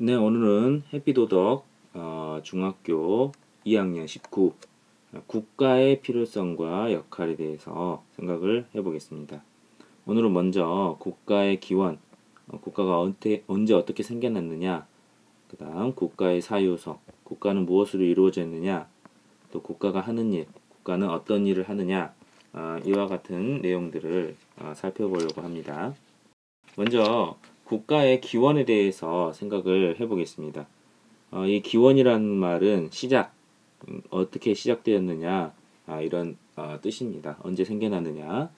네, 오늘은 해피도덕 중학교 2학년 19 국가의 필요성과 역할에 대해서 생각을 해보겠습니다. 오늘은 먼저 국가의 기원, 국가가 언제 어떻게 생겨났느냐, 그 다음 국가의 사유소, 국가는 무엇으로 이루어져 있느냐, 또 국가가 하는 일, 국가는 어떤 일을 하느냐, 이와 같은 내용들을 살펴보려고 합니다. 먼저 국가의 기원에 대해서 생각을 해보겠습니다. 이 기원이라는 말은 시작, 어떻게 시작되었느냐, 이런 뜻입니다. 언제 생겨났느냐.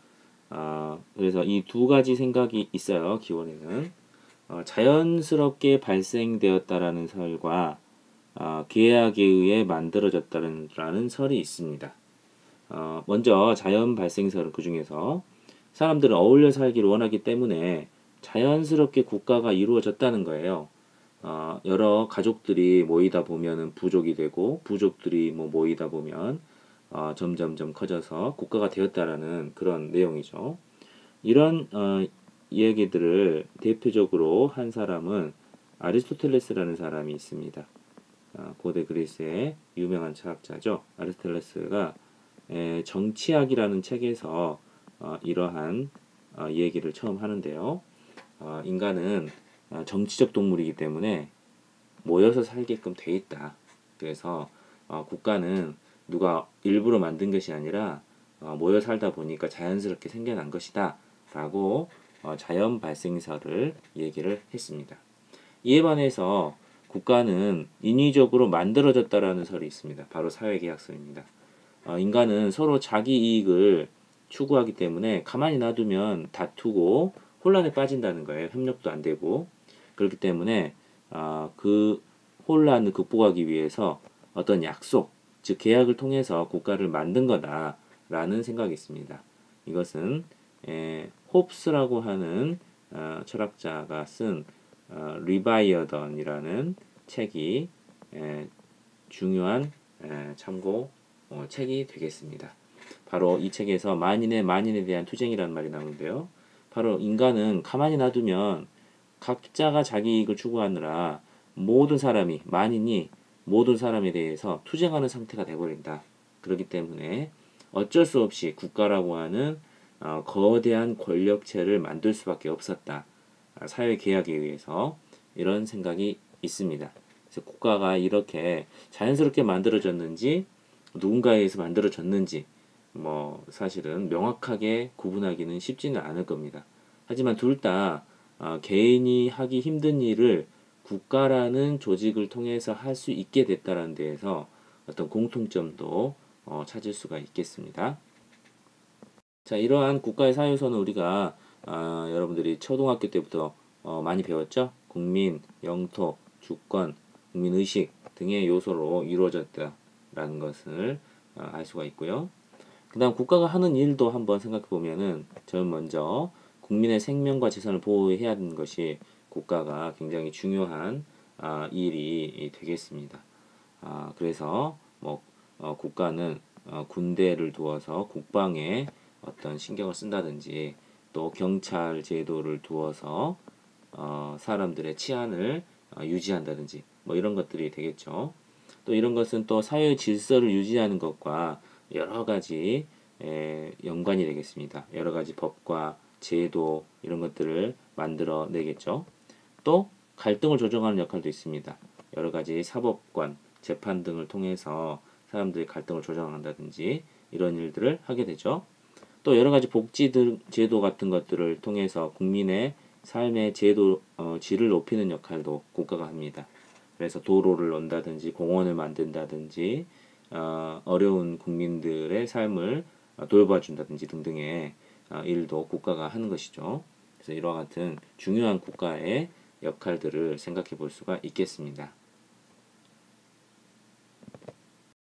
그래서 이 두 가지 생각이 있어요. 기원에는 자연스럽게 발생되었다라는 설과 계약에 의해 만들어졌다라는 설이 있습니다. 먼저 자연 발생설은 그 중에서 사람들은 어울려 살기를 원하기 때문에 자연스럽게 국가가 이루어졌다는 거예요. 여러 가족들이 모이다 보면은 부족이 되고 부족들이 모이다 보면 점점점 커져서 국가가 되었다라는 그런 내용이죠. 이런 이야기들을 대표적으로 한 사람은 아리스토텔레스라는 사람이 있습니다. 고대 그리스의 유명한 철학자죠. 아리스토텔레스가 정치학이라는 책에서 이러한 얘기를 처음 하는데요. 인간은 정치적 동물이기 때문에 모여서 살게끔 돼 있다. 그래서 국가는 누가 일부러 만든 것이 아니라 모여 살다 보니까 자연스럽게 생겨난 것이다. 라고 자연 발생설을 얘기를 했습니다. 이에 반해서 국가는 인위적으로 만들어졌다라는 설이 있습니다. 바로 사회계약설입니다. 인간은 서로 자기 이익을 추구하기 때문에 가만히 놔두면 다투고 혼란에 빠진다는 거예요. 협력도 안 되고. 그렇기 때문에 그 혼란을 극복하기 위해서 어떤 약속, 즉 계약을 통해서 국가를 만든 거다라는 생각이 있습니다. 이것은 홉스라고 하는 철학자가 쓴 리바이어던이라는 책이 중요한 참고 책이 되겠습니다. 바로 이 책에서 만인에 대한 투쟁이라는 말이 나오는데요. 바로 인간은 가만히 놔두면 각자가 자기 이익을 추구하느라 모든 사람이 만인이 모든 사람에 대해서 투쟁하는 상태가 되어버린다. 그렇기 때문에 어쩔 수 없이 국가라고 하는 거대한 권력체를 만들 수밖에 없었다. 사회 계약에 의해서 이런 생각이 있습니다. 그래서 국가가 이렇게 자연스럽게 만들어졌는지 누군가에 의해서 만들어졌는지 사실은 명확하게 구분하기는 쉽지는 않을 겁니다. 하지만 둘 다 개인이 하기 힘든 일을 국가라는 조직을 통해서 할 수 있게 됐다는 데에서 어떤 공통점도 찾을 수가 있겠습니다. 자, 이러한 국가의 사유서는 우리가 여러분들이 초등학교 때부터 많이 배웠죠? 국민, 영토, 주권, 국민의식 등의 요소로 이루어졌다라는 것을 알 수가 있고요. 그 다음 국가가 하는 일도 한번 생각해 보면은 저는 먼저 국민의 생명과 재산을 보호해야 하는 것이 국가가 굉장히 중요한 일이 되겠습니다. 그래서 국가는 군대를 두어서 국방에 어떤 신경을 쓴다든지 또 경찰 제도를 두어서 사람들의 치안을 유지한다든지 이런 것들이 되겠죠. 또 이런 것은 또 사회 질서를 유지하는 것과 여러 가지 연관이 되겠습니다. 여러 가지 법과 제도 이런 것들을 만들어 내겠죠. 또 갈등을 조정하는 역할도 있습니다. 여러 가지 사법관, 재판 등을 통해서 사람들의 갈등을 조정한다든지 이런 일들을 하게 되죠. 또 여러 가지 복지 제도 같은 것들을 통해서 국민의 삶의 질을 높이는 역할도 국가가 합니다. 그래서 도로를 논다든지 공원을 만든다든지 어려운 국민들의 삶을 돌봐준다든지 등등의 일도 국가가 하는 것이죠. 그래서 이와 같은 중요한 국가의 역할들을 생각해 볼 수가 있겠습니다.